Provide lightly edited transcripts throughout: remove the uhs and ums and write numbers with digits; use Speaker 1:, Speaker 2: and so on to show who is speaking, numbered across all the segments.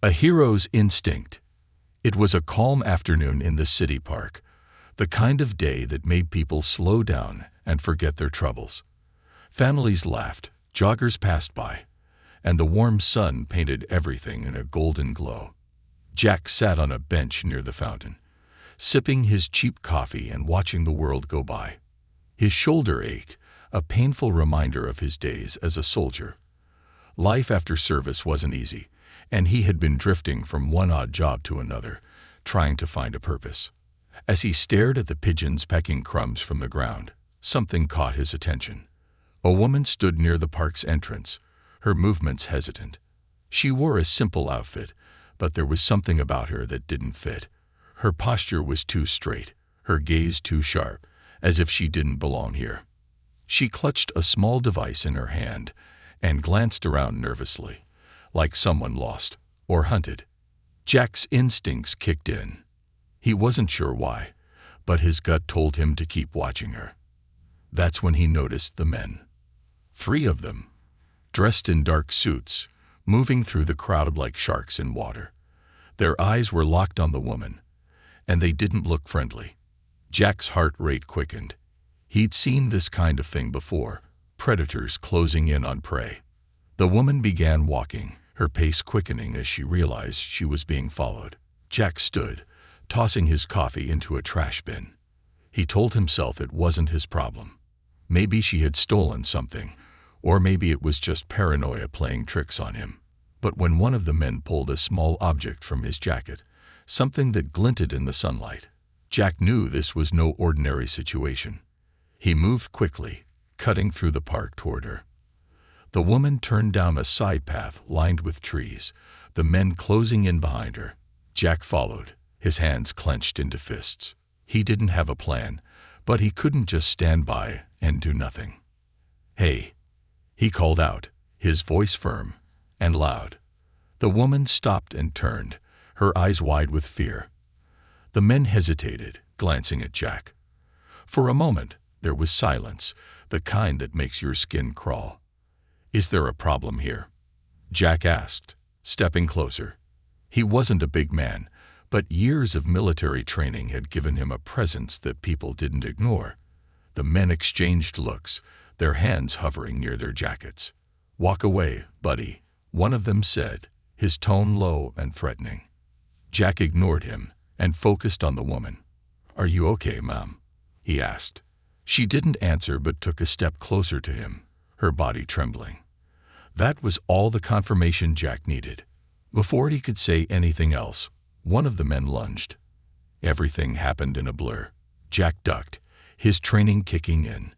Speaker 1: A hero's instinct. It was a calm afternoon in the city park, the kind of day that made people slow down and forget their troubles. Families laughed, joggers passed by, and the warm sun painted everything in a golden glow. Jack sat on a bench near the fountain, sipping his cheap coffee and watching the world go by. His shoulder ached, a painful reminder of his days as a soldier. Life after service wasn't easy, and he had been drifting from one odd job to another, trying to find a purpose. As he stared at the pigeons pecking crumbs from the ground, something caught his attention. A woman stood near the park's entrance, her movements hesitant. She wore a simple outfit, but there was something about her that didn't fit. Her posture was too straight, her gaze too sharp, as if she didn't belong here. She clutched a small device in her hand and glanced around nervously, like someone lost or hunted. Jack's instincts kicked in. He wasn't sure why, but his gut told him to keep watching her. That's when he noticed the men. 3 of them, dressed in dark suits, moving through the crowd like sharks in water. Their eyes were locked on the woman, and they didn't look friendly. Jack's heart rate quickened. He'd seen this kind of thing before, predators closing in on prey. The woman began walking, her pace quickening as she realized she was being followed. Jack stood, tossing his coffee into a trash bin. He told himself it wasn't his problem. Maybe she had stolen something, or maybe it was just paranoia playing tricks on him. But when one of the men pulled a small object from his jacket, something that glinted in the sunlight, Jack knew this was no ordinary situation. He moved quickly, cutting through the park toward her. The woman turned down a side path lined with trees, the men closing in behind her. Jack followed, his hands clenched into fists. He didn't have a plan, but he couldn't just stand by and do nothing. "Hey," he called out, his voice firm and loud. The woman stopped and turned, her eyes wide with fear. The men hesitated, glancing at Jack. For a moment, there was silence, the kind that makes your skin crawl. "Is there a problem here?" Jack asked, stepping closer. He wasn't a big man, but years of military training had given him a presence that people didn't ignore. The men exchanged looks, their hands hovering near their jackets. "Walk away, buddy," one of them said, his tone low and threatening. Jack ignored him and focused on the woman. "Are you okay, ma'am?" he asked. She didn't answer but took a step closer to him, her body trembling. That was all the confirmation Jack needed. Before he could say anything else, one of the men lunged. Everything happened in a blur. Jack ducked, his training kicking in.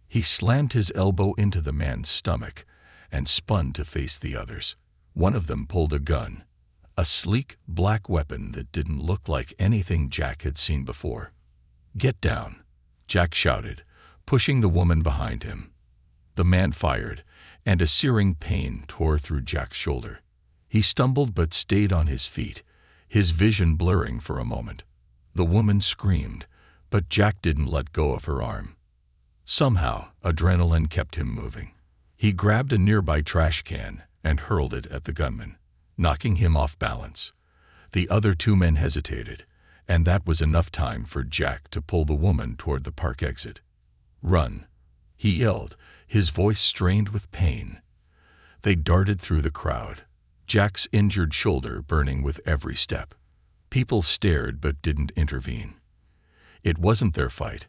Speaker 1: He slammed his elbow into the man's stomach and spun to face the others. One of them pulled a gun, a sleek, black weapon that didn't look like anything Jack had seen before. "Get down," Jack shouted, pushing the woman behind him. The man fired, and a searing pain tore through Jack's shoulder. He stumbled but stayed on his feet, his vision blurring for a moment. The woman screamed, but Jack didn't let go of her arm. Somehow, adrenaline kept him moving. He grabbed a nearby trash can and hurled it at the gunman, knocking him off balance. The other 2 men hesitated, and that was enough time for Jack to pull the woman toward the park exit. "Run," he yelled, his voice strained with pain. They darted through the crowd, Jack's injured shoulder burning with every step. People stared but didn't intervene. It wasn't their fight,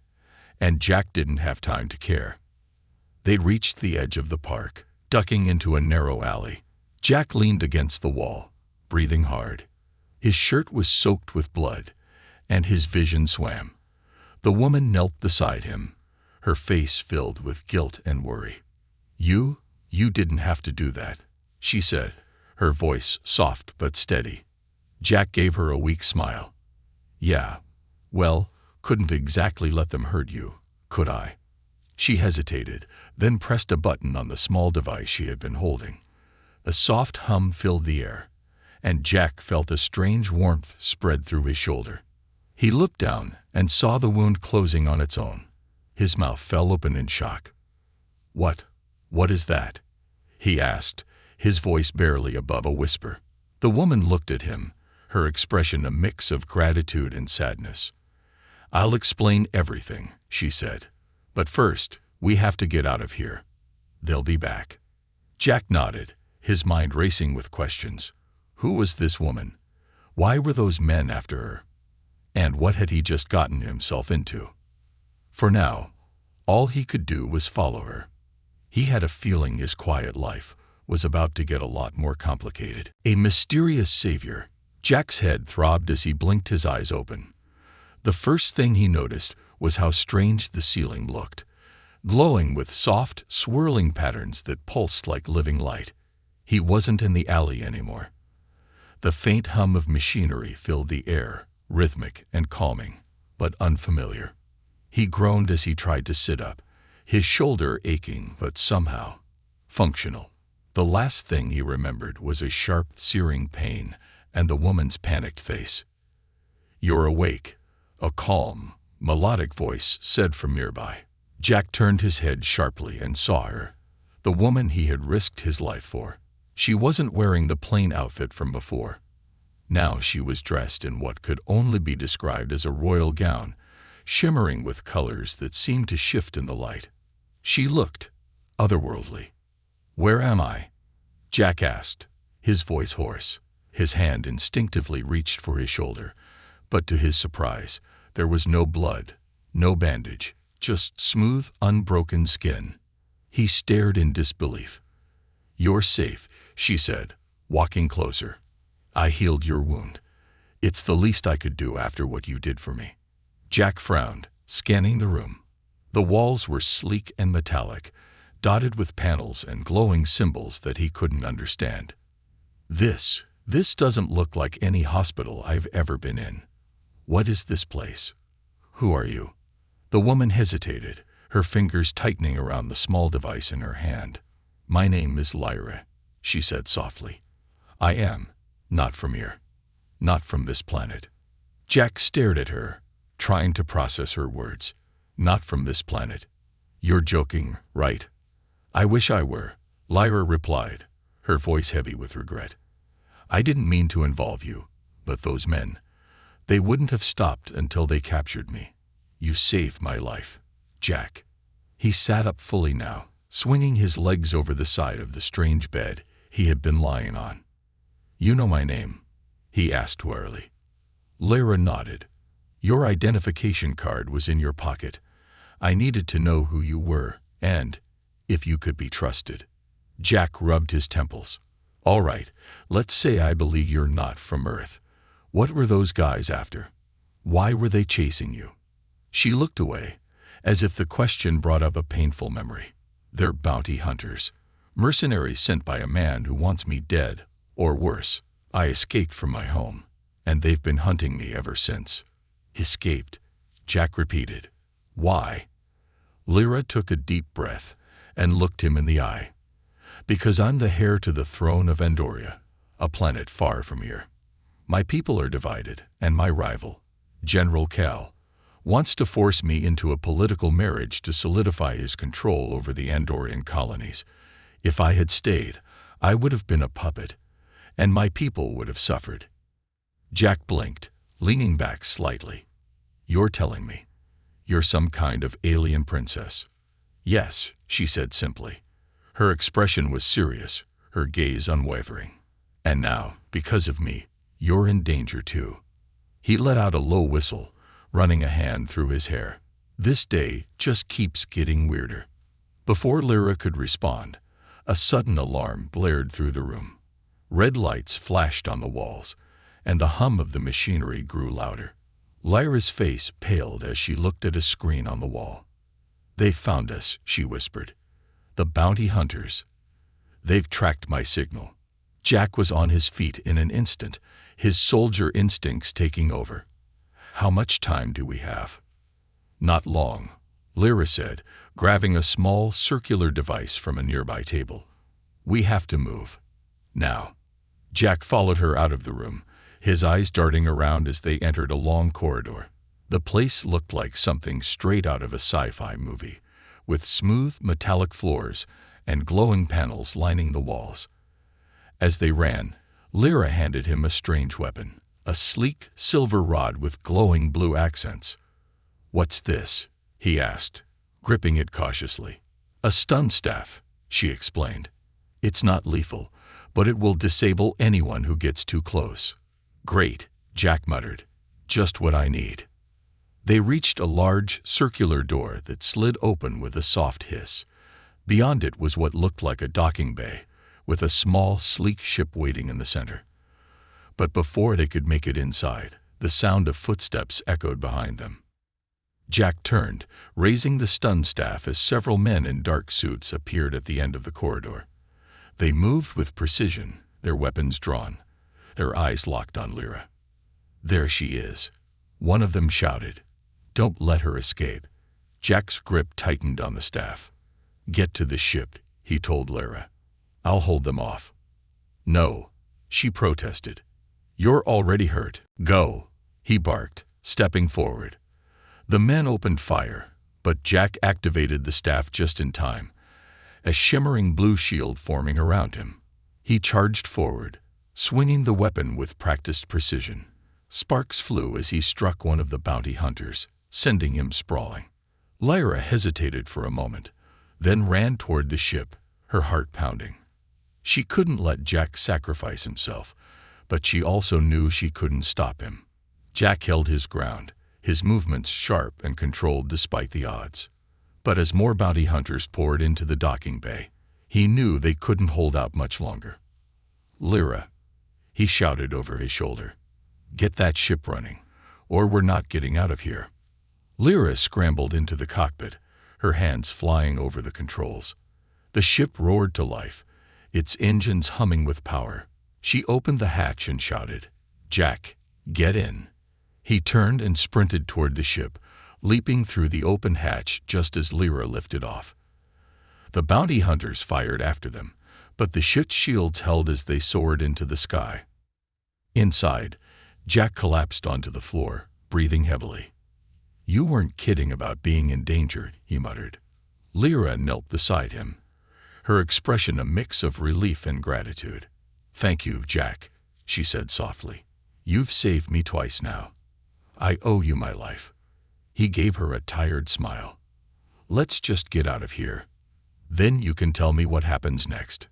Speaker 1: and Jack didn't have time to care. They reached the edge of the park, ducking into a narrow alley. Jack leaned against the wall, breathing hard. His shirt was soaked with blood, and his vision swam. The woman knelt beside him, her face filled with guilt and worry. You didn't have to do that," she said, her voice soft but steady. Jack gave her a weak smile. "Yeah, well, couldn't exactly let them hurt you, could I?" She hesitated, then pressed a button on the small device she had been holding. A soft hum filled the air, and Jack felt a strange warmth spread through his shoulder. He looked down and saw the wound closing on its own. His mouth fell open in shock. What is that?" he asked, his voice barely above a whisper. The woman looked at him, her expression a mix of gratitude and sadness. "I'll explain everything," she said. "But first, we have to get out of here. They'll be back." Jack nodded, his mind racing with questions. Who was this woman? Why were those men after her? And what had he just gotten himself into? For now, all he could do was follow her. He had a feeling his quiet life was about to get a lot more complicated. A mysterious savior. Jack's head throbbed as he blinked his eyes open. The first thing he noticed was how strange the ceiling looked, glowing with soft, swirling patterns that pulsed like living light. He wasn't in the alley anymore. The faint hum of machinery filled the air, rhythmic and calming, but unfamiliar. He groaned as he tried to sit up, his shoulder aching but somehow functional. The last thing he remembered was a sharp, searing pain and the woman's panicked face. "You're awake," a calm, melodic voice said from nearby. Jack turned his head sharply and saw her, the woman he had risked his life for. She wasn't wearing the plain outfit from before. Now she was dressed in what could only be described as a royal gown, shimmering with colors that seemed to shift in the light. She looked otherworldly. "Where am I?" Jack asked, his voice hoarse. His hand instinctively reached for his shoulder, but to his surprise, there was no blood, no bandage, just smooth, unbroken skin. He stared in disbelief. "You're safe," she said, walking closer. "I healed your wound. It's the least I could do after what you did for me." Jack frowned, scanning the room. The walls were sleek and metallic, dotted with panels and glowing symbols that he couldn't understand. This doesn't look like any hospital I've ever been in. What is this place? Who are you?" The woman hesitated, her fingers tightening around the small device in her hand. "My name is Lyra," she said softly. "I am not from here, not from this planet." Jack stared at her, trying to process her words. "Not from this planet. You're joking, right?" "I wish I were," Lyra replied, her voice heavy with regret. "I didn't mean to involve you, but those men, they wouldn't have stopped until they captured me. You saved my life, Jack." He sat up fully now, swinging his legs over the side of the strange bed he had been lying on. "You know my name?" he asked warily. Lyra nodded. "Your identification card was in your pocket. I needed to know who you were, and if you could be trusted." Jack rubbed his temples. "All right, let's say I believe you're not from Earth. What were those guys after? Why were they chasing you?" She looked away, as if the question brought up a painful memory. "They're bounty hunters, mercenaries sent by a man who wants me dead, or worse. I escaped from my home, and they've been hunting me ever since." "Escaped," Jack repeated. "Why?" Lyra took a deep breath and looked him in the eye. "Because I'm the heir to the throne of Andoria, a planet far from here. My people are divided, and my rival, General Cal, wants to force me into a political marriage to solidify his control over the Andorian colonies. If I had stayed, I would have been a puppet, and my people would have suffered." Jack blinked, leaning back slightly. "You're telling me you're some kind of alien princess?" "Yes," she said simply. Her expression was serious, her gaze unwavering. "And now, because of me, you're in danger too." He let out a low whistle, running a hand through his hair. "This day just keeps getting weirder." Before Lyra could respond, a sudden alarm blared through the room. Red lights flashed on the walls, and the hum of the machinery grew louder. Lyra's face paled as she looked at a screen on the wall. "They found us," she whispered. "The bounty hunters. They've tracked my signal." Jack was on his feet in an instant, his soldier instincts taking over. "How much time do we have?" "Not long," Lyra said, grabbing a small circular device from a nearby table. "We have to move. Now." Jack followed her out of the room, his eyes darting around as they entered a long corridor. The place looked like something straight out of a sci-fi movie, with smooth, metallic floors and glowing panels lining the walls. As they ran, Lyra handed him a strange weapon, a sleek silver rod with glowing blue accents. "What's this?" he asked, gripping it cautiously. "A stun staff," she explained. "It's not lethal, but it will disable anyone who gets too close." "Great," Jack muttered. "Just what I need." They reached a large, circular door that slid open with a soft hiss. Beyond it was what looked like a docking bay, with a small, sleek ship waiting in the center. But before they could make it inside, the sound of footsteps echoed behind them. Jack turned, raising the stun staff as several men in dark suits appeared at the end of the corridor. They moved with precision, their weapons drawn, their eyes locked on Lyra. "There she is," one of them shouted. "Don't let her escape." Jack's grip tightened on the staff. "Get to the ship," he told Lyra. "I'll hold them off." "No," she protested. "You're already hurt. Go," he barked, stepping forward. The men opened fire, but Jack activated the staff just in time, a shimmering blue shield forming around him. He charged forward, swinging the weapon with practiced precision. Sparks flew as he struck one of the bounty hunters, sending him sprawling. Lyra hesitated for a moment, then ran toward the ship, her heart pounding. She couldn't let Jack sacrifice himself, but she also knew she couldn't stop him. Jack held his ground, his movements sharp and controlled despite the odds. But as more bounty hunters poured into the docking bay, he knew they couldn't hold out much longer. "Lyra," he shouted over his shoulder, "get that ship running, or we're not getting out of here." Lyra scrambled into the cockpit, her hands flying over the controls. The ship roared to life, its engines humming with power. She opened the hatch and shouted, "Jack, get in." He turned and sprinted toward the ship, leaping through the open hatch just as Lyra lifted off. The bounty hunters fired after them, but the ship's shields held as they soared into the sky. Inside, Jack collapsed onto the floor, breathing heavily. "You weren't kidding about being in danger," he muttered. Lyra knelt beside him, her expression a mix of relief and gratitude. "Thank you, Jack," she said softly. "You've saved me twice now. I owe you my life." He gave her a tired smile. "Let's just get out of here. Then you can tell me what happens next."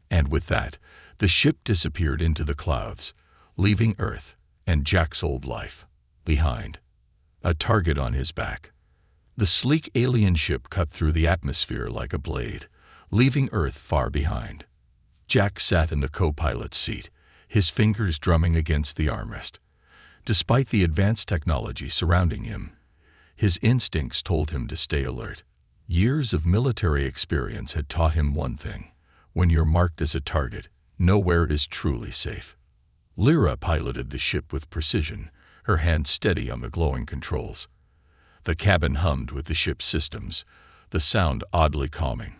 Speaker 1: And with that, the ship disappeared into the clouds, leaving Earth and Jack's old life behind, a target on his back. The sleek alien ship cut through the atmosphere like a blade, leaving Earth far behind. Jack sat in the co-pilot's seat, his fingers drumming against the armrest. Despite the advanced technology surrounding him, his instincts told him to stay alert. Years of military experience had taught him one thing: when you're marked as a target, nowhere is truly safe. Lyra piloted the ship with precision, her hand steady on the glowing controls. The cabin hummed with the ship's systems, the sound oddly calming.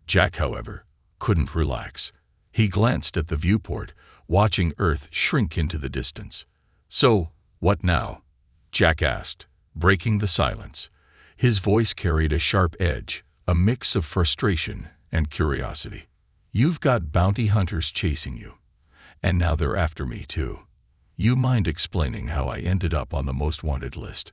Speaker 1: Jack, however, couldn't relax. He glanced at the viewport, watching Earth shrink into the distance. "So, what now?" Jack asked, breaking the silence. His voice carried a sharp edge, a mix of frustration and curiosity. "You've got bounty hunters chasing you, and now they're after me too. You mind explaining how I ended up on the most wanted list?"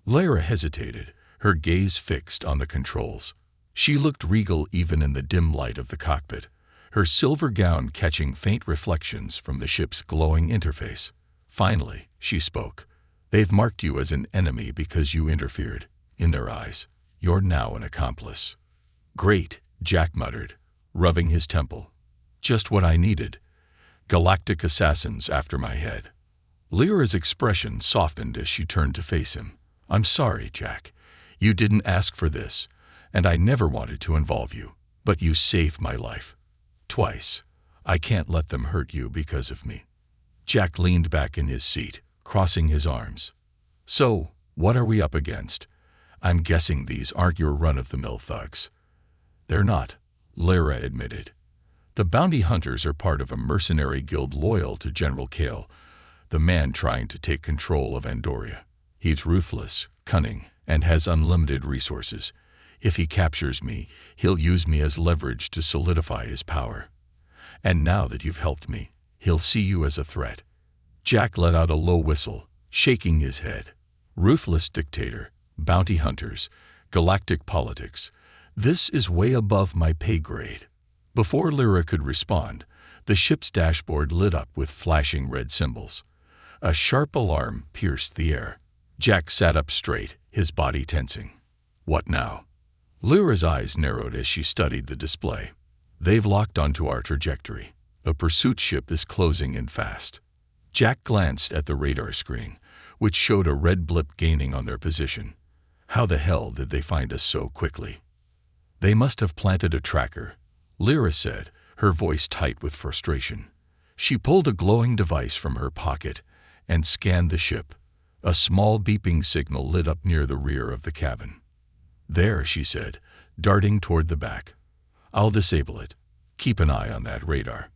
Speaker 1: Lyra hesitated, her gaze fixed on the controls. She looked regal even in the dim light of the cockpit, her silver gown catching faint reflections from the ship's glowing interface. Finally, she spoke. "They've marked you as an enemy because you interfered. In their eyes, you're now an accomplice." "Great," Jack muttered, rubbing his temple. "Just what I needed. Galactic assassins after my head." Lyra's expression softened as she turned to face him. "I'm sorry, Jack. You didn't ask for this, and I never wanted to involve you. But you saved my life. Twice. I can't let them hurt you because of me." Jack leaned back in his seat, crossing his arms. "So, what are we up against? I'm guessing these aren't your run-of-the-mill thugs." "They're not," Lyra admitted. "The bounty hunters are part of a mercenary guild loyal to General Kale, the man trying to take control of Andoria. He's ruthless, cunning, and has unlimited resources. If he captures me, he'll use me as leverage to solidify his power. And now that you've helped me, He'll see you as a threat. Jack let out a low whistle, shaking his head. Ruthless dictator, bounty hunters, galactic politics. This is way above my pay grade. Before Lyra could respond, the ship's dashboard lit up with flashing red symbols. A sharp alarm pierced the air. Jack sat up straight, his body tensing. What now? Lyra's eyes narrowed as she studied the display. They've locked onto our trajectory. A pursuit ship is closing in fast. Jack glanced at the radar screen, which showed a red blip gaining on their position. How the hell did they find us so quickly? They must have planted a tracker, Lyra said, her voice tight with frustration. She pulled a glowing device from her pocket and scanned the ship. A small beeping signal lit up near the rear of the cabin. There, she said, darting toward the back. I'll disable it. Keep an eye on that radar.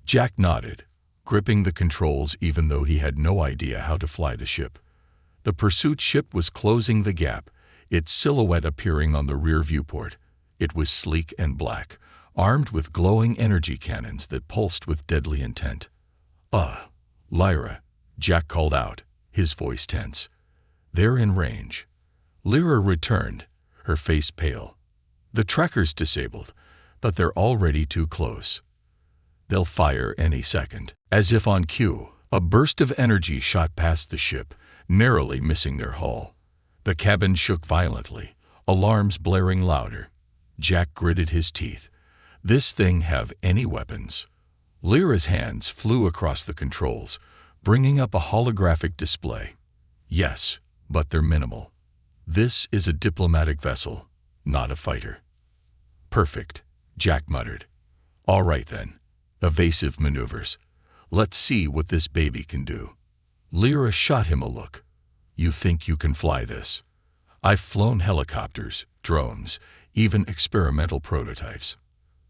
Speaker 1: Jack nodded, gripping the controls even though he had no idea how to fly the ship. The pursuit ship was closing the gap, its silhouette appearing on the rear viewport. It was sleek and black, armed with glowing energy cannons that pulsed with deadly intent. Lyra, Jack called out, his voice tense. They're in range. Lyra returned, her face pale. The tracker's disabled, but they're already too close. They'll fire any second. As if on cue, a burst of energy shot past the ship, narrowly missing their hull. The cabin shook violently, alarms blaring louder. Jack gritted his teeth. This thing have any weapons? Lyra's hands flew across the controls, bringing up a holographic display. Yes, but they're minimal. This is a diplomatic vessel, not a fighter. Perfect, Jack muttered. All right then. Evasive maneuvers. Let's see what this baby can do. Lyra shot him a look. You think you can fly this? I've flown helicopters, drones, even experimental prototypes.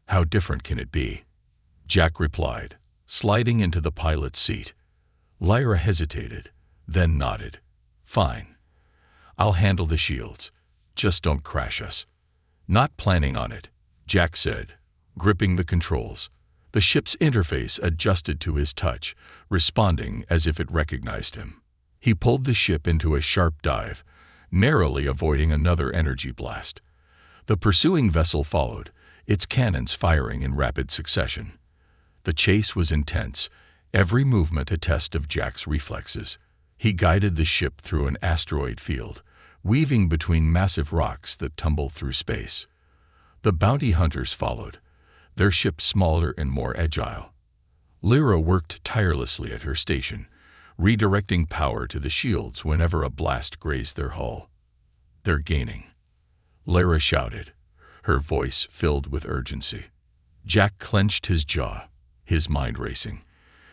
Speaker 1: How different can it be? Jack replied, sliding into the pilot's seat. Lyra hesitated, then nodded. Fine. I'll handle the shields. Just don't crash us. Not planning on it, Jack said, gripping the controls. The ship's interface adjusted to his touch, responding as if it recognized him. He pulled the ship into a sharp dive, narrowly avoiding another energy blast. The pursuing vessel followed, its cannons firing in rapid succession. The chase was intense, every movement a test of Jack's reflexes. He guided the ship through an asteroid field, weaving between massive rocks that tumbled through space. The bounty hunters followed, their ship smaller and more agile. Lyra worked tirelessly at her station, redirecting power to the shields whenever a blast grazed their hull. They're gaining, Lyra shouted, her voice filled with urgency. Jack clenched his jaw, his mind racing.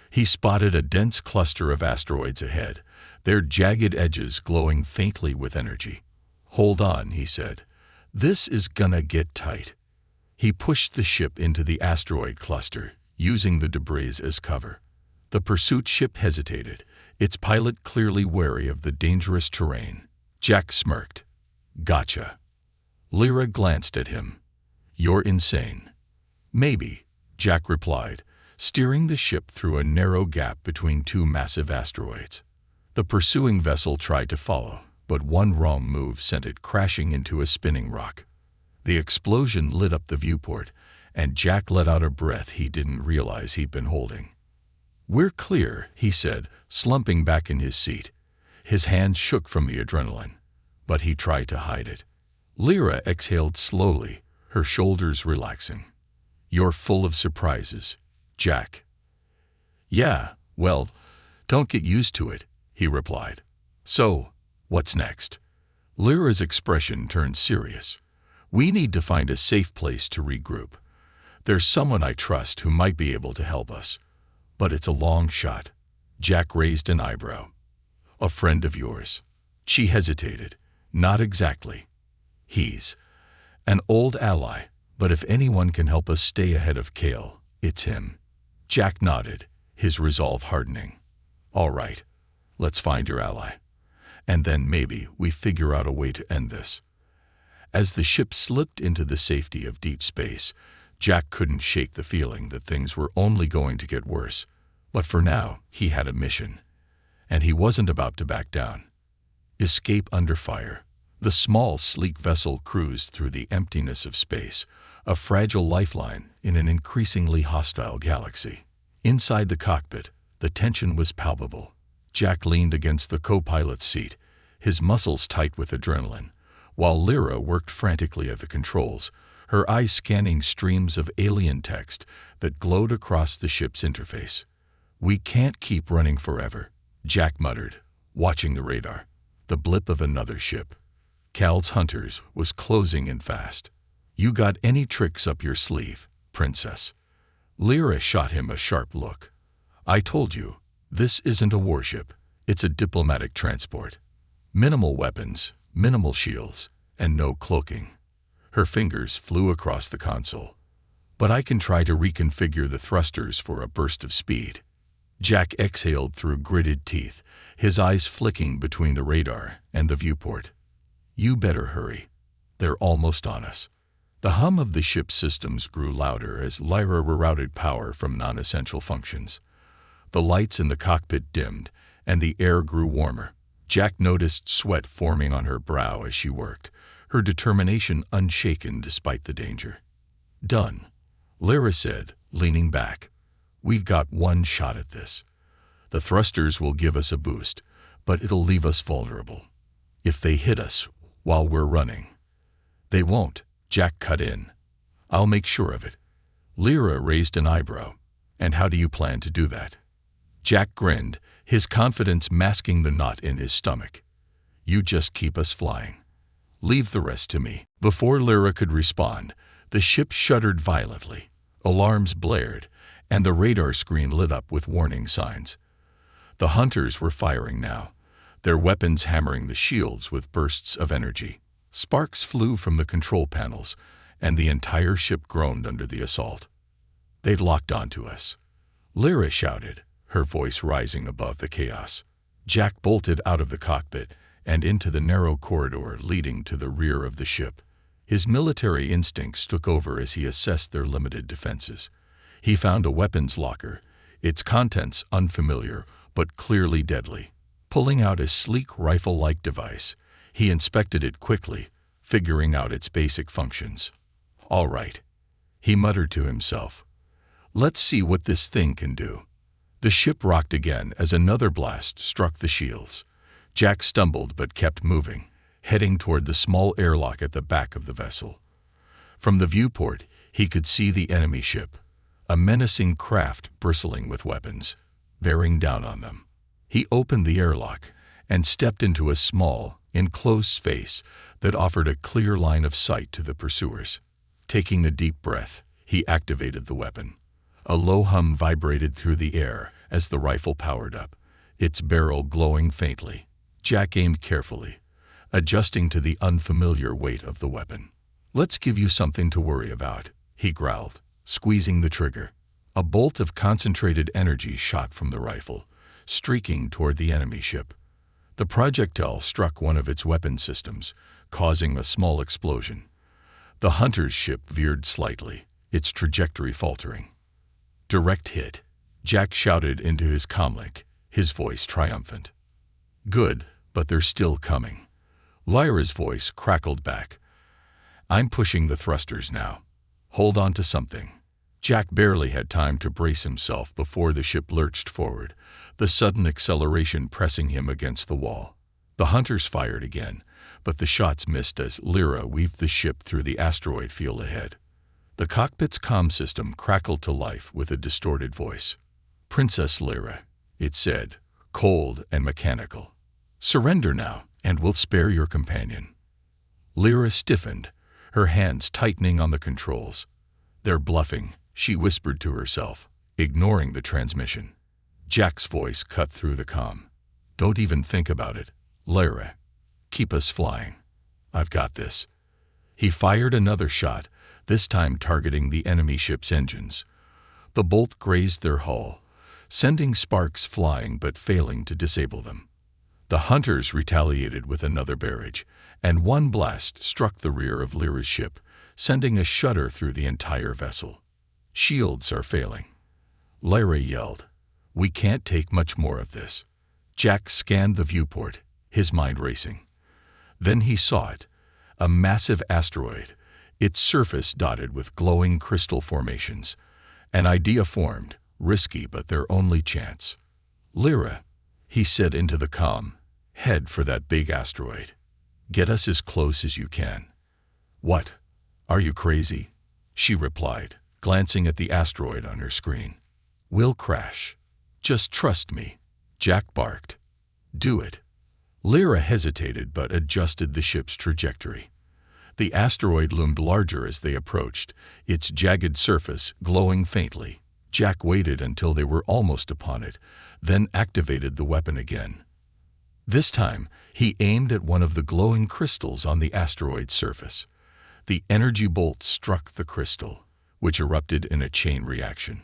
Speaker 1: He spotted a dense cluster of asteroids ahead, their jagged edges glowing faintly with energy. Hold on, he said. This is gonna get tight. He pushed the ship into the asteroid cluster, using the debris as cover. The pursuit ship hesitated, its pilot clearly wary of the dangerous terrain. Jack smirked. Gotcha. Lyra glanced at him. You're insane. Maybe, Jack replied, steering the ship through a narrow gap between two massive asteroids. The pursuing vessel tried to follow, but one wrong move sent it crashing into a spinning rock. The explosion lit up the viewport, and Jack let out a breath he didn't realize he'd been holding. We're clear, he said, slumping back in his seat. His hands shook from the adrenaline, but he tried to hide it. Lyra exhaled slowly, her shoulders relaxing. You're full of surprises, Jack. Yeah, well, don't get used to it, he replied. So, what's next? Lyra's expression turned serious. We need to find a safe place to regroup. There's someone I trust who might be able to help us, but it's a long shot. Jack raised an eyebrow. A friend of yours? She hesitated. Not exactly. He's an old ally, but if anyone can help us stay ahead of Kale, it's him. Jack nodded, his resolve hardening. All right, let's find your ally. And then maybe we figure out a way to end this. As the ship slipped into the safety of deep space, Jack couldn't shake the feeling that things were only going to get worse. But for now, he had a mission, and he wasn't about to back down. Escape under fire. The small, sleek vessel cruised through the emptiness of space, a fragile lifeline in an increasingly hostile galaxy. Inside the cockpit, the tension was palpable. Jack leaned against the co-pilot's seat, his muscles tight with adrenaline, while Lyra worked frantically at the controls, her eyes scanning streams of alien text that glowed across the ship's interface. "We can't keep running forever," Jack muttered, watching the radar. The blip of another ship. Cal's Hunters was closing in fast. "You got any tricks up your sleeve, Princess?" Lyra shot him a sharp look. "I told you, this isn't a warship. It's a diplomatic transport. Minimal weapons, minimal shields, and no cloaking." Her fingers flew across the console. "But I can try to reconfigure the thrusters for a burst of speed." Jack exhaled through gritted teeth, his eyes flicking between the radar and the viewport. "You better hurry. They're almost on us." The hum of the ship's systems grew louder as Lyra rerouted power from non-essential functions. The lights in the cockpit dimmed, and the air grew warmer. Jack noticed sweat forming on her brow as she worked, her determination unshaken despite the danger. "Done," Lyra said, leaning back. "We've got one shot at this. The thrusters will give us a boost, but it'll leave us vulnerable. If they hit us while we're running." "They won't," Jack cut in. "I'll make sure of it." Lyra raised an eyebrow. "And how do you plan to do that?" Jack grinned, his confidence masking the knot in his stomach. "You just keep us flying. Leave the rest to me." Before Lyra could respond, the ship shuddered violently. Alarms blared, and the radar screen lit up with warning signs. The Hunters were firing now, their weapons hammering the shields with bursts of energy. Sparks flew from the control panels, and the entire ship groaned under the assault. "They've locked onto us," Lyra shouted, her voice rising above the chaos. Jack bolted out of the cockpit and into the narrow corridor leading to the rear of the ship. His military instincts took over as he assessed their limited defenses. He found a weapons locker, its contents unfamiliar but clearly deadly. Pulling out a sleek rifle-like device, he inspected it quickly, figuring out its basic functions. "All right," he muttered to himself. "Let's see what this thing can do." The ship rocked again as another blast struck the shields. Jack stumbled but kept moving, heading toward the small airlock at the back of the vessel. From the viewport, he could see the enemy ship, a menacing craft bristling with weapons, bearing down on them. He opened the airlock and stepped into a small, enclosed space that offered a clear line of sight to the pursuers. Taking a deep breath, he activated the weapon. A low hum vibrated through the air as the rifle powered up, its barrel glowing faintly. Jack aimed carefully, adjusting to the unfamiliar weight of the weapon. "Let's give you something to worry about," he growled, squeezing the trigger. A bolt of concentrated energy shot from the rifle, streaking toward the enemy ship. The projectile struck one of its weapon systems, causing a small explosion. The Hunter's ship veered slightly, its trajectory faltering. "Direct hit," Jack shouted into his comlink, his voice triumphant. "Good, but they're still coming." Lyra's voice crackled back. "I'm pushing the thrusters now. Hold on to something." Jack barely had time to brace himself before the ship lurched forward, the sudden acceleration pressing him against the wall. The Hunters fired again, but the shots missed as Lyra weaved the ship through the asteroid field ahead. The cockpit's comm system crackled to life with a distorted voice. "Princess Lyra," it said, cold and mechanical. "Surrender now, and we'll spare your companion." Lyra stiffened, her hands tightening on the controls. "They're bluffing," she whispered to herself, ignoring the transmission. Jack's voice cut through the comm. "Don't even think about it, Lyra. Keep us flying. I've got this." He fired another shot, this time targeting the enemy ship's engines. The bolt grazed their hull, sending sparks flying but failing to disable them. The Hunters retaliated with another barrage, and one blast struck the rear of Lyra's ship, sending a shudder through the entire vessel. "Shields are failing," Lyra yelled. We can't take much more of this. Jack scanned the viewport, his mind racing. Then he saw it, a massive asteroid, its surface dotted with glowing crystal formations. An idea formed, risky but their only chance. Lyra, he said into the calm, head for that big asteroid. Get us as close as you can. What? Are you crazy? She replied, glancing at the asteroid on her screen. We'll crash. Just trust me. Jack barked. Do it. Lyra hesitated but adjusted the ship's trajectory. The asteroid loomed larger as they approached, its jagged surface glowing faintly. Jack waited until they were almost upon it, then activated the weapon again. This time, he aimed at one of the glowing crystals on the asteroid's surface. The energy bolt struck the crystal, which erupted in a chain reaction.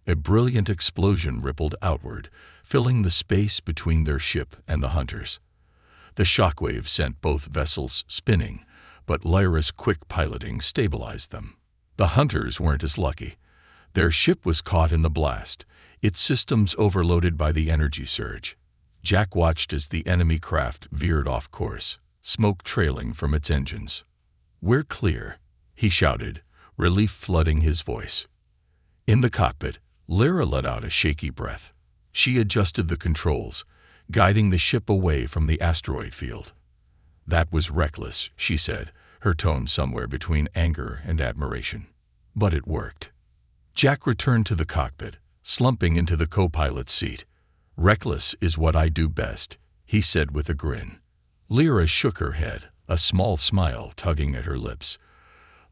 Speaker 1: A brilliant explosion rippled outward, filling the space between their ship and the hunters. The shockwave sent both vessels spinning, but Lyra's quick piloting stabilized them. The hunters weren't as lucky. Their ship was caught in the blast, its systems overloaded by the energy surge. Jack watched as the enemy craft veered off course, smoke trailing from its engines. We're clear, he shouted, relief flooding his voice. In the cockpit, Lyra let out a shaky breath. She adjusted the controls, guiding the ship away from the asteroid field. That was reckless, she said, her tone somewhere between anger and admiration. But it worked. Jack returned to the cockpit, slumping into the co-pilot's seat. Reckless is what I do best, he said with a grin. Lyra shook her head, a small smile tugging at her lips.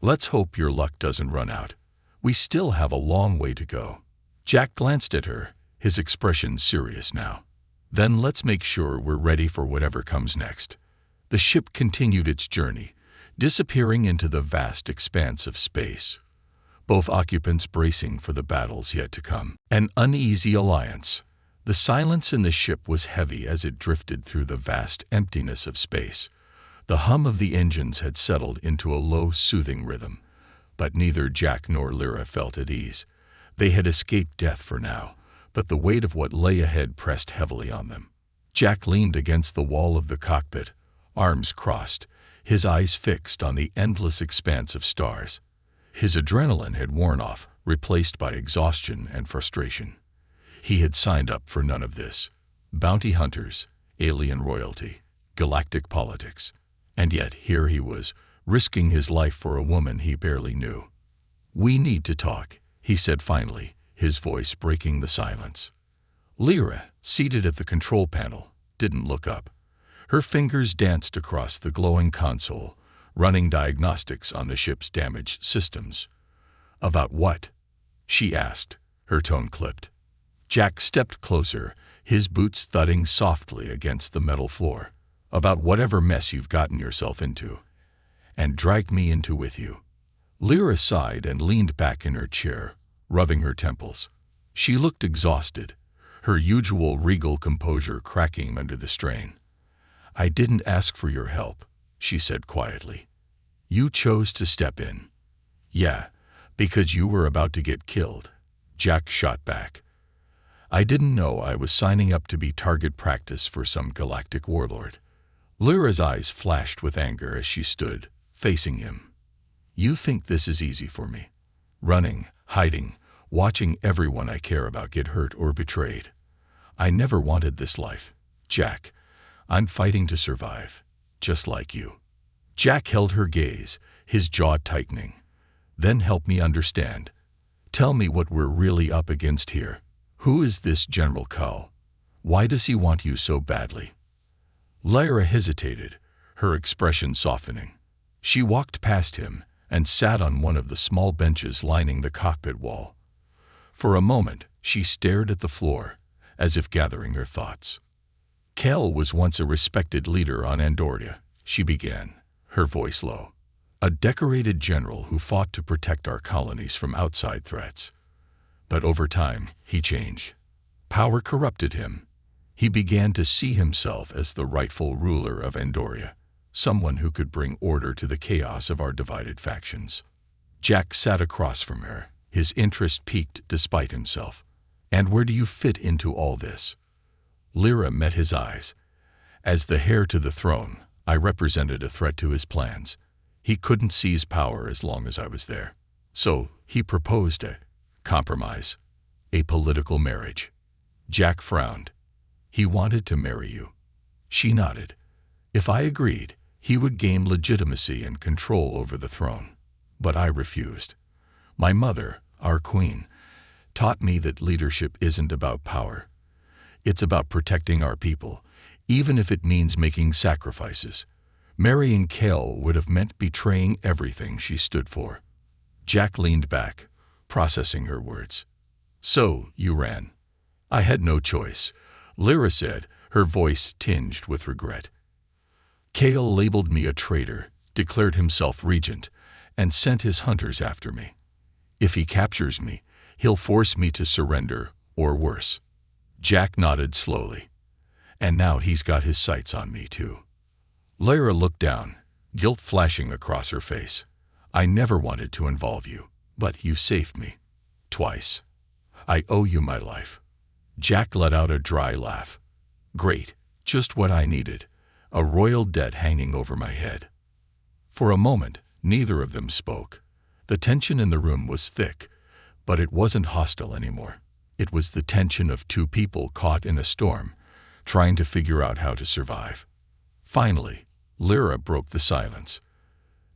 Speaker 1: Let's hope your luck doesn't run out. We still have a long way to go. Jack glanced at her, his expression serious now. Then let's make sure we're ready for whatever comes next. The ship continued its journey, disappearing into the vast expanse of space, both occupants bracing for the battles yet to come. An uneasy alliance. The silence in the ship was heavy as it drifted through the vast emptiness of space. The hum of the engines had settled into a low, soothing rhythm, but neither Jack nor Lyra felt at ease. They had escaped death for now, but the weight of what lay ahead pressed heavily on them. Jack leaned against the wall of the cockpit, arms crossed, his eyes fixed on the endless expanse of stars. His adrenaline had worn off, replaced by exhaustion and frustration. He had signed up for none of this. Bounty hunters, alien royalty, galactic politics. And yet here he was, risking his life for a woman he barely knew. We need to talk, he said finally, his voice breaking the silence. Lyra, seated at the control panel, didn't look up. Her fingers danced across the glowing console, running diagnostics on the ship's damaged systems. About what? She asked, her tone clipped. Jack stepped closer, his boots thudding softly against the metal floor. About whatever mess you've gotten yourself into. And drag me into with you. Lyra sighed and leaned back in her chair, rubbing her temples. She looked exhausted, her usual regal composure cracking under the strain. I didn't ask for your help, she said quietly. You chose to step in. Yeah, because you were about to get killed, Jack shot back. I didn't know I was signing up to be target practice for some galactic warlord. Lyra's eyes flashed with anger as she stood, facing him. You think this is easy for me? Running, hiding, watching everyone I care about get hurt or betrayed. I never wanted this life, Jack. I'm fighting to survive, just like you. Jack held her gaze, his jaw tightening. Then help me understand. Tell me what we're really up against here. Who is this General Cull? Why does he want you so badly? Lyra hesitated, her expression softening. She walked past him and sat on one of the small benches lining the cockpit wall. For a moment, she stared at the floor, as if gathering her thoughts. Cull was once a respected leader on Andoria, she began, her voice low. A decorated general who fought to protect our colonies from outside threats. But over time, he changed. Power corrupted him. He began to see himself as the rightful ruler of Andoria, someone who could bring order to the chaos of our divided factions. Jack sat across from her, his interest piqued despite himself. And where do you fit into all this? Lyra met his eyes. As the heir to the throne, I represented a threat to his plans. He couldn't seize power as long as I was there. So he proposed a compromise, a political marriage. Jack frowned. He wanted to marry you. She nodded. If I agreed, he would gain legitimacy and control over the throne. But I refused. My mother, our queen, taught me that leadership isn't about power. It's about protecting our people, even if it means making sacrifices. Marrying Cale would have meant betraying everything she stood for. Jack leaned back, processing her words. So, you ran. I had no choice, Lyra said, her voice tinged with regret. Cale labeled me a traitor, declared himself regent, and sent his hunters after me. If he captures me, he'll force me to surrender, or worse. Jack nodded slowly. And now he's got his sights on me, too. Lyra looked down, guilt flashing across her face. I never wanted to involve you, but you saved me. Twice. I owe you my life. Jack let out a dry laugh. Great, just what I needed. A royal debt hanging over my head. For a moment, neither of them spoke. The tension in the room was thick, but it wasn't hostile anymore. It was the tension of two people caught in a storm, trying to figure out how to survive. Finally, Lyra broke the silence.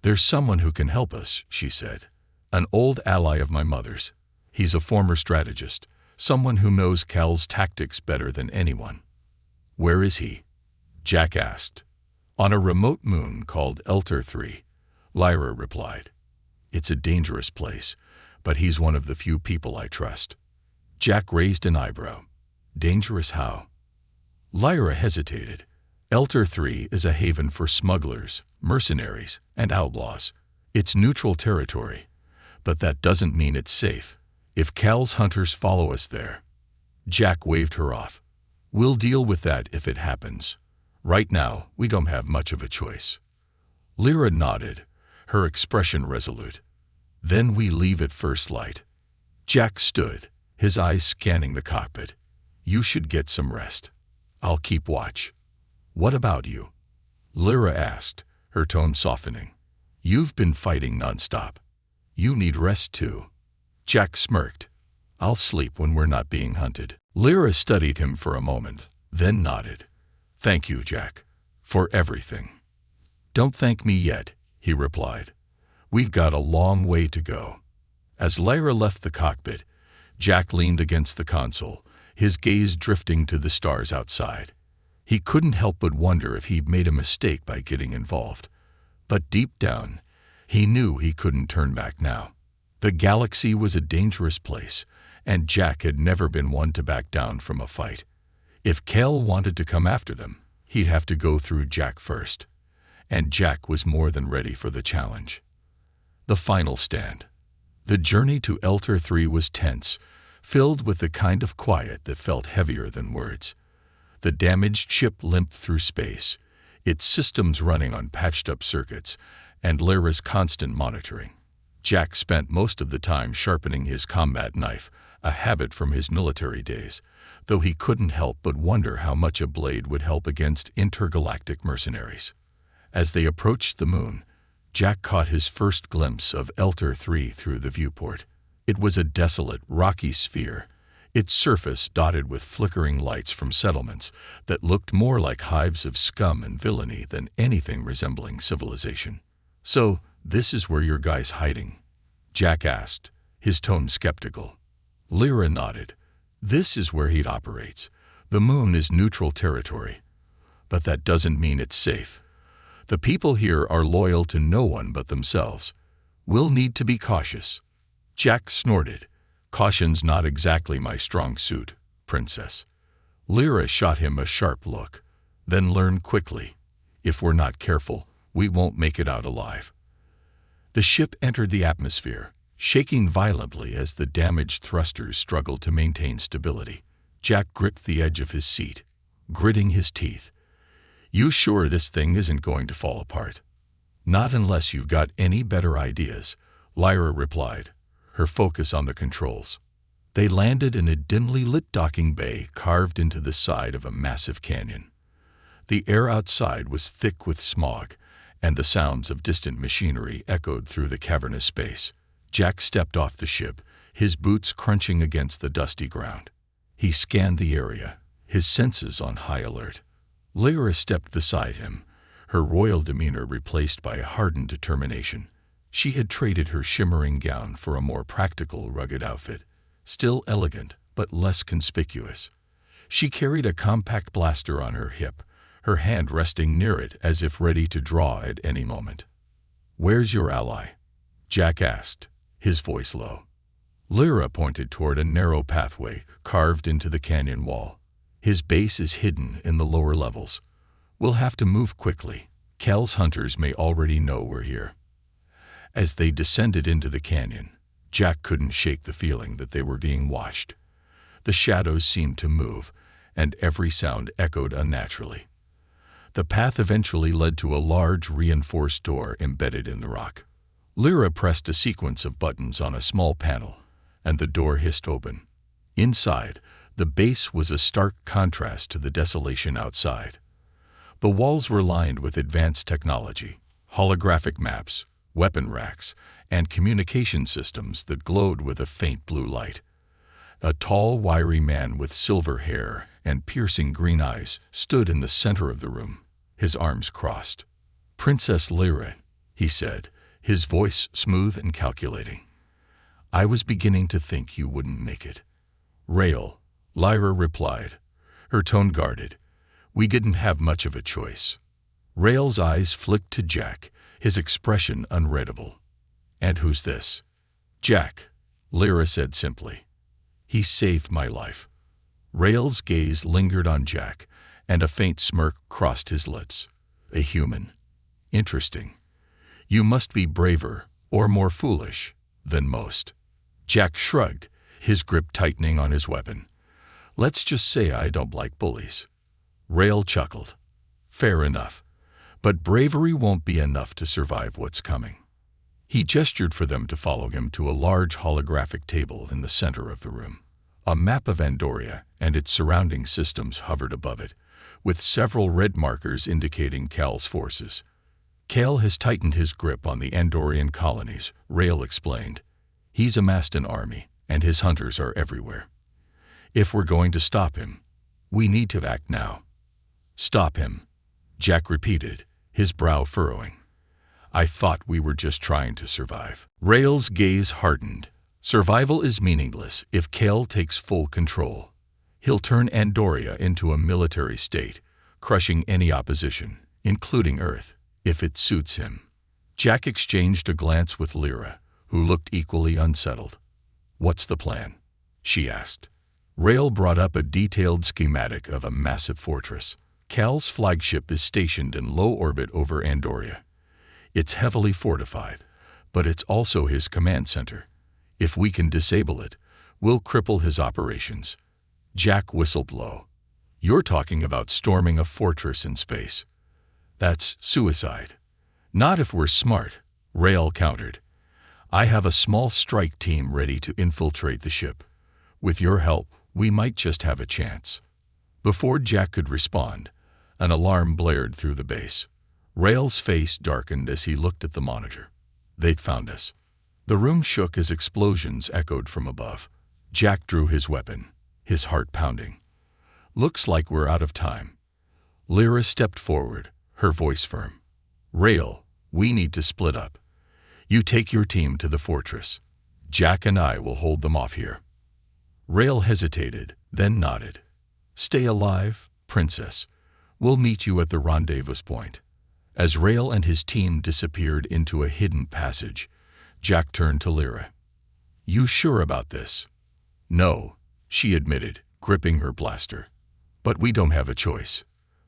Speaker 1: There's someone who can help us, she said. An old ally of my mother's. He's a former strategist, someone who knows Cal's tactics better than anyone. Where is he? Jack asked. On a remote moon called Elter 3, Lyra replied. It's a dangerous place, but he's one of the few people I trust. Jack raised an eyebrow. Dangerous how? Lyra hesitated. Elter 3 is a haven for smugglers, mercenaries, and outlaws. It's neutral territory, but that doesn't mean it's safe. If Cal's hunters follow us there. Jack waved her off. We'll deal with that if it happens. Right now, we don't have much of a choice. Lyra nodded, her expression resolute. Then we leave at first light. Jack stood, his eyes scanning the cockpit. You should get some rest. I'll keep watch. What about you? Lyra asked, her tone softening. You've been fighting nonstop. You need rest too. Jack smirked. I'll sleep when we're not being hunted. Lyra studied him for a moment, then nodded. Thank you, Jack, for everything. Don't thank me yet, he replied. We've got a long way to go. As Lyra left the cockpit, Jack leaned against the console, his gaze drifting to the stars outside. He couldn't help but wonder if he'd made a mistake by getting involved. But deep down, he knew he couldn't turn back now. The galaxy was a dangerous place, and Jack had never been one to back down from a fight. If Cal wanted to come after them, he'd have to go through Jack first. And Jack was more than ready for the challenge. The final stand. The journey to Elter 3 was tense, filled with the kind of quiet that felt heavier than words. The damaged ship limped through space, its systems running on patched-up circuits, and Lyra's constant monitoring. Jack spent most of the time sharpening his combat knife, a habit from his military days, though he couldn't help but wonder how much a blade would help against intergalactic mercenaries. As they approached the moon, Jack caught his first glimpse of Elter 3 through the viewport. It was a desolate, rocky sphere, its surface dotted with flickering lights from settlements that looked more like hives of scum and villainy than anything resembling civilization. So, this is where your guy's hiding? Jack asked, his tone skeptical. Lyra nodded. This is where he operates. The moon is neutral territory. But that doesn't mean it's safe. The people here are loyal to no one but themselves. We'll need to be cautious. Jack snorted. Caution's not exactly my strong suit, Princess. Lyra shot him a sharp look. Then learn quickly. If we're not careful, we won't make it out alive. The ship entered the atmosphere, shaking violently as the damaged thrusters struggled to maintain stability. Jack gripped the edge of his seat, gritting his teeth. You sure this thing isn't going to fall apart? Not unless you've got any better ideas, Lyra replied, her focus on the controls. They landed in a dimly lit docking bay carved into the side of a massive canyon. The air outside was thick with smog, and the sounds of distant machinery echoed through the cavernous space. Jack stepped off the ship, his boots crunching against the dusty ground. He scanned the area, his senses on high alert. Lyra stepped beside him, her royal demeanor replaced by a hardened determination. She had traded her shimmering gown for a more practical, rugged outfit, still elegant but less conspicuous. She carried a compact blaster on her hip, her hand resting near it as if ready to draw at any moment. "Where's your ally?" Jack asked, his voice low. Lyra pointed toward a narrow pathway carved into the canyon wall. "His base is hidden in the lower levels. We'll have to move quickly. Cal's hunters may already know we're here." As they descended into the canyon, Jack couldn't shake the feeling that they were being watched. The shadows seemed to move, and every sound echoed unnaturally. The path eventually led to a large, reinforced door embedded in the rock. Lyra pressed a sequence of buttons on a small panel, and the door hissed open. Inside, the base was a stark contrast to the desolation outside. The walls were lined with advanced technology, holographic maps, weapon racks, and communication systems that glowed with a faint blue light. A tall, wiry man with silver hair and piercing green eyes stood in the center of the room, his arms crossed. "Princess Lyra," he said, his voice smooth and calculating. "I was beginning to think you wouldn't make it." "Rael," Lyra replied, her tone guarded. "We didn't have much of a choice." Rael's eyes flicked to Jack, his expression unreadable. "And who's this?" "Jack," Lyra said simply. "He saved my life." Rael's gaze lingered on Jack, and a faint smirk crossed his lips. "A human. Interesting. You must be braver, or more foolish, than most." Jack shrugged, his grip tightening on his weapon. "Let's just say I don't like bullies." Rael chuckled. "Fair enough. But bravery won't be enough to survive what's coming." He gestured for them to follow him to a large holographic table in the center of the room. A map of Andoria and its surrounding systems hovered above it, with several red markers indicating Cal's forces. "Cal has tightened his grip on the Andorian colonies," Rael explained. "He's amassed an army, and his hunters are everywhere. If we're going to stop him, we need to act now." "Stop him," Jack repeated, his brow furrowing. "I thought we were just trying to survive." Rael's gaze hardened. "Survival is meaningless if Cal takes full control. He'll turn Andoria into a military state, crushing any opposition, including Earth, if it suits him." Jack exchanged a glance with Lyra, who looked equally unsettled. "What's the plan?" she asked. Rael brought up a detailed schematic of a massive fortress. "Cal's flagship is stationed in low orbit over Andoria. It's heavily fortified, but it's also his command center. If we can disable it, we'll cripple his operations." Jack whistled low. "You're talking about storming a fortress in space. That's suicide." "Not if we're smart," Rael countered. "I have a small strike team ready to infiltrate the ship. With your help, we might just have a chance." Before Jack could respond, an alarm blared through the base. Rael's face darkened as he looked at the monitor. "They'd found us." The room shook as explosions echoed from above. Jack drew his weapon, his heart pounding. "Looks like we're out of time." Lyra stepped forward, her voice firm. "Rael, we need to split up. You take your team to the fortress. Jack and I will hold them off here." Rael hesitated, then nodded. "Stay alive, Princess. We'll meet you at the rendezvous point." As Rael and his team disappeared into a hidden passage, Jack turned to Lyra. "You sure about this?" "No," she admitted, gripping her blaster. "But we don't have a choice."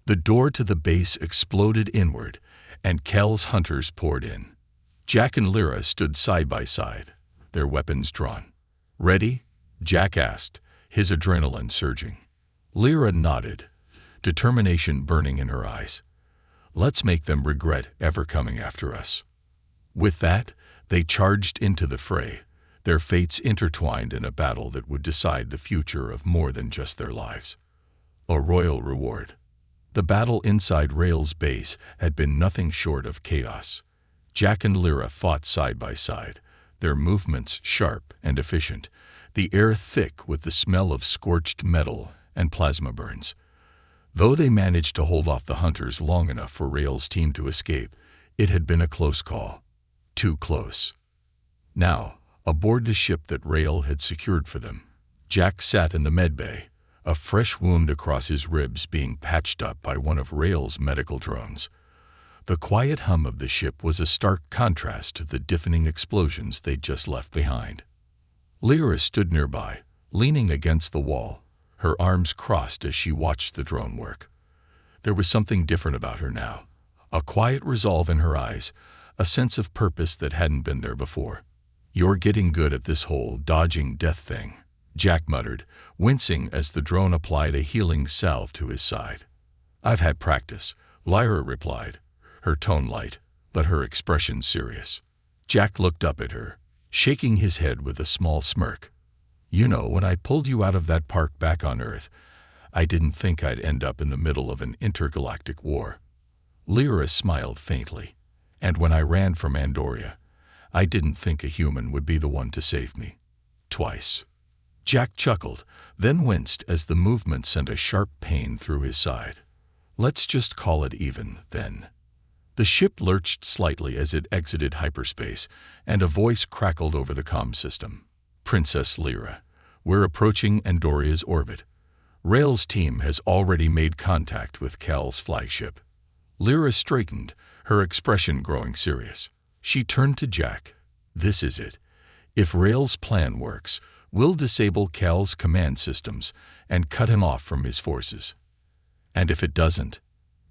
Speaker 1: The door to the base exploded inward, and Cal's hunters poured in. Jack and Lyra stood side by side, their weapons drawn. "Ready?" Jack asked, his adrenaline surging. Lyra nodded, determination burning in her eyes. "Let's make them regret ever coming after us." With that, they charged into the fray, their fates intertwined in a battle that would decide the future of more than just their lives. A royal reward. The battle inside Rael's base had been nothing short of chaos. Jack and Lyra fought side by side, their movements sharp and efficient, the air thick with the smell of scorched metal and plasma burns. Though they managed to hold off the hunters long enough for Rael's team to escape, it had been a close call. Too close. Now, aboard the ship that Rael had secured for them, Jack sat in the medbay, a fresh wound across his ribs being patched up by one of Rael's medical drones. The quiet hum of the ship was a stark contrast to the deafening explosions they'd just left behind. Lyra stood nearby, leaning against the wall, her arms crossed as she watched the drone work. There was something different about her now, a quiet resolve in her eyes, a sense of purpose that hadn't been there before. "You're getting good at this whole dodging death thing," Jack muttered, wincing as the drone applied a healing salve to his side. "I've had practice," Lyra replied, her tone light, but her expression serious. Jack looked up at her, shaking his head with a small smirk. "You know, when I pulled you out of that park back on Earth, I didn't think I'd end up in the middle of an intergalactic war." Lyra smiled faintly. "And when I ran from Andoria, I didn't think a human would be the one to save me. Twice." Jack chuckled, then winced as the movement sent a sharp pain through his side. "Let's just call it even, then." The ship lurched slightly as it exited hyperspace, and a voice crackled over the comm system. "Princess Lyra, we're approaching Andoria's orbit. Rael's team has already made contact with Cal's flagship." Lyra straightened, her expression growing serious. She turned to Jack. "This is it. If Rael's plan works, we'll disable Cal's command systems and cut him off from his forces." "And if it doesn't?"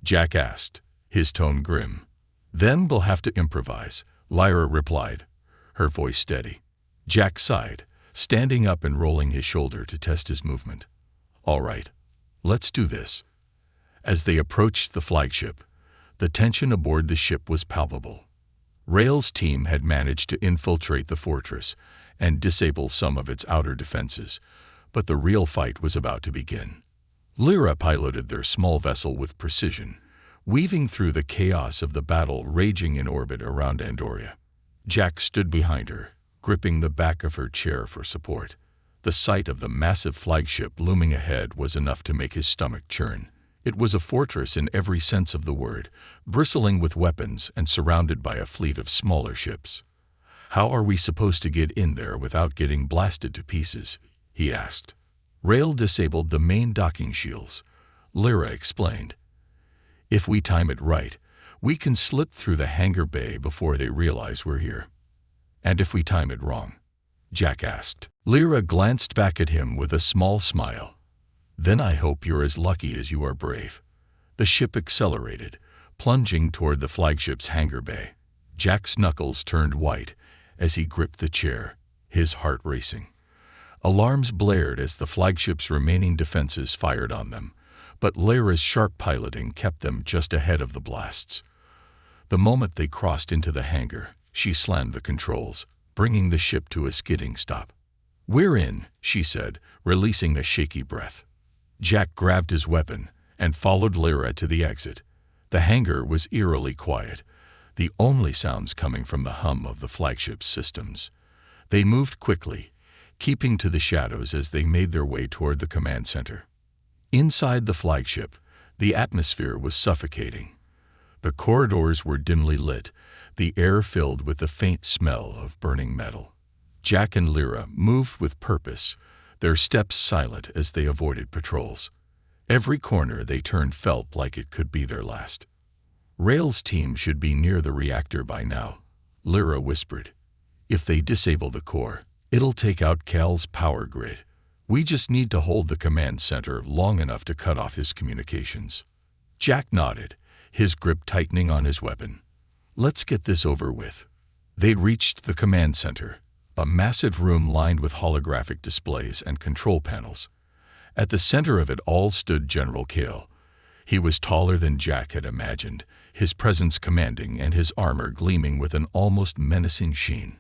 Speaker 1: Jack asked, his tone grim. "Then we'll have to improvise," Lyra replied, her voice steady. Jack sighed, standing up and rolling his shoulder to test his movement. "All right, let's do this." As they approached the flagship, the tension aboard the ship was palpable. Rael's team had managed to infiltrate the fortress and disable some of its outer defenses, but the real fight was about to begin. Lyra piloted their small vessel with precision, weaving through the chaos of the battle raging in orbit around Andoria. Jack stood behind her, gripping the back of her chair for support. The sight of the massive flagship looming ahead was enough to make his stomach churn. It was a fortress in every sense of the word, bristling with weapons and surrounded by a fleet of smaller ships. "How are we supposed to get in there without getting blasted to pieces?" he asked. "Rael disabled the main docking shields," Lyra explained. "If we time it right, we can slip through the hangar bay before they realize we're here." "And if we time it wrong?" Jack asked. Lyra glanced back at him with a small smile. "Then I hope you're as lucky as you are brave." The ship accelerated, plunging toward the flagship's hangar bay. Jack's knuckles turned white as he gripped the chair, his heart racing. Alarms blared as the flagship's remaining defenses fired on them, but Lyra's sharp piloting kept them just ahead of the blasts. The moment they crossed into the hangar, she slammed the controls, bringing the ship to a skidding stop. "We're in," she said, releasing a shaky breath. Jack grabbed his weapon and followed Lyra to the exit. The hangar was eerily quiet, the only sounds coming from the hum of the flagship's systems. They moved quickly, keeping to the shadows as they made their way toward the command center. Inside the flagship, the atmosphere was suffocating. The corridors were dimly lit, the air filled with the faint smell of burning metal. Jack and Lyra moved with purpose, their steps silent as they avoided patrols. Every corner they turned felt like it could be their last. "Rael's team should be near the reactor by now," Lyra whispered. "If they disable the core, it'll take out Cal's power grid. We just need to hold the command center long enough to cut off his communications." Jack nodded, his grip tightening on his weapon. "Let's get this over with." They'd reached the command center, a massive room lined with holographic displays and control panels. At the center of it all stood General Cal. He was taller than Jack had imagined, his presence commanding and his armor gleaming with an almost menacing sheen.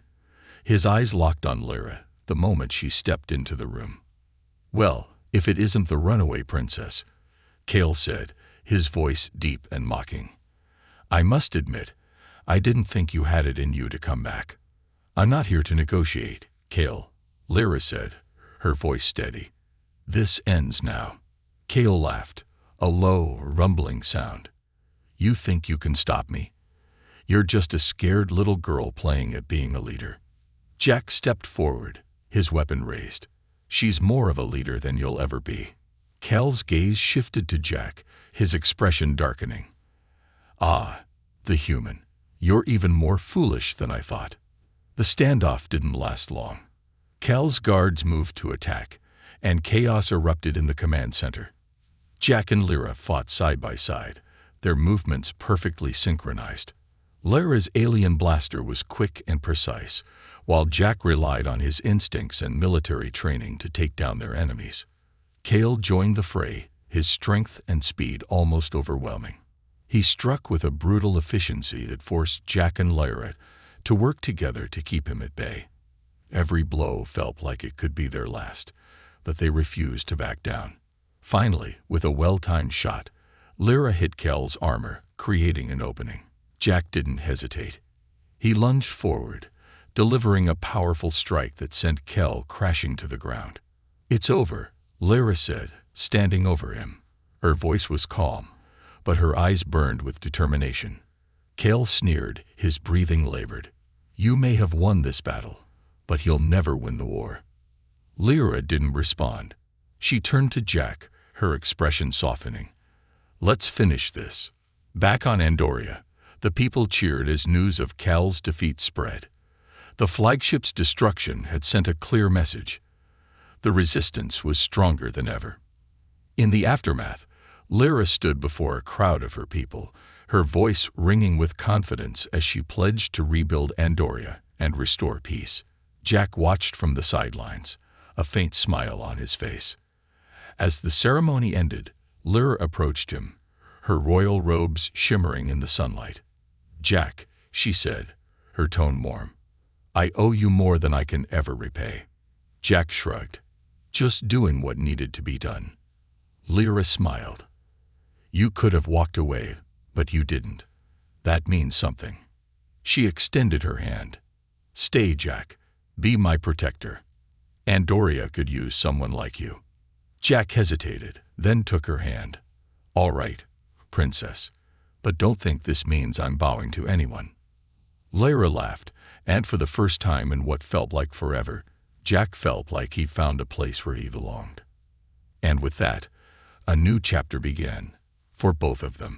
Speaker 1: His eyes locked on Lyra the moment she stepped into the room. "Well, if it isn't the runaway princess," Cale said, his voice deep and mocking. "I must admit, I didn't think you had it in you to come back." "I'm not here to negotiate, Cale," Lyra said, her voice steady. "This ends now." Cale laughed, a low, rumbling sound. "You think you can stop me? You're just a scared little girl playing at being a leader." Jack stepped forward, his weapon raised. "She's more of a leader than you'll ever be." Cale's gaze shifted to Jack, his expression darkening. "Ah, the human. You're even more foolish than I thought." The standoff didn't last long. Cale's guards moved to attack, and chaos erupted in the command center. Jack and Lyra fought side by side, their movements perfectly synchronized. Lyra's alien blaster was quick and precise, while Jack relied on his instincts and military training to take down their enemies. Cale joined the fray, his strength and speed almost overwhelming. He struck with a brutal efficiency that forced Jack and Lyra to work together to keep him at bay. Every blow felt like it could be their last, but they refused to back down. Finally, with a well-timed shot, Lyra hit Cale's armor, creating an opening. Jack didn't hesitate. He lunged forward, delivering a powerful strike that sent Cale crashing to the ground. "It's over," Lyra said, standing over him. Her voice was calm, but her eyes burned with determination. Cale sneered, his breathing labored. "You may have won this battle, but you'll never win the war." Lyra didn't respond. She turned to Jack, her expression softening. "Let's finish this." Back on Andoria, the people cheered as news of Cale's defeat spread. The flagship's destruction had sent a clear message. The resistance was stronger than ever. In the aftermath, Lyra stood before a crowd of her people, her voice ringing with confidence as she pledged to rebuild Andoria and restore peace. Jack watched from the sidelines, a faint smile on his face. As the ceremony ended, Lyra approached him, her royal robes shimmering in the sunlight. "Jack," she said, her tone warm, "I owe you more than I can ever repay." Jack shrugged, just doing what needed to be done. Lyra smiled. "You could have walked away, but you didn't. That means something." She extended her hand. "Stay, Jack. Be my protector. Andoria could use someone like you." Jack hesitated, then took her hand. "All right, princess, but don't think this means I'm bowing to anyone." Lyra laughed, and for the first time in what felt like forever, Jack felt like he found a place where he belonged. And with that, a new chapter began, for both of them.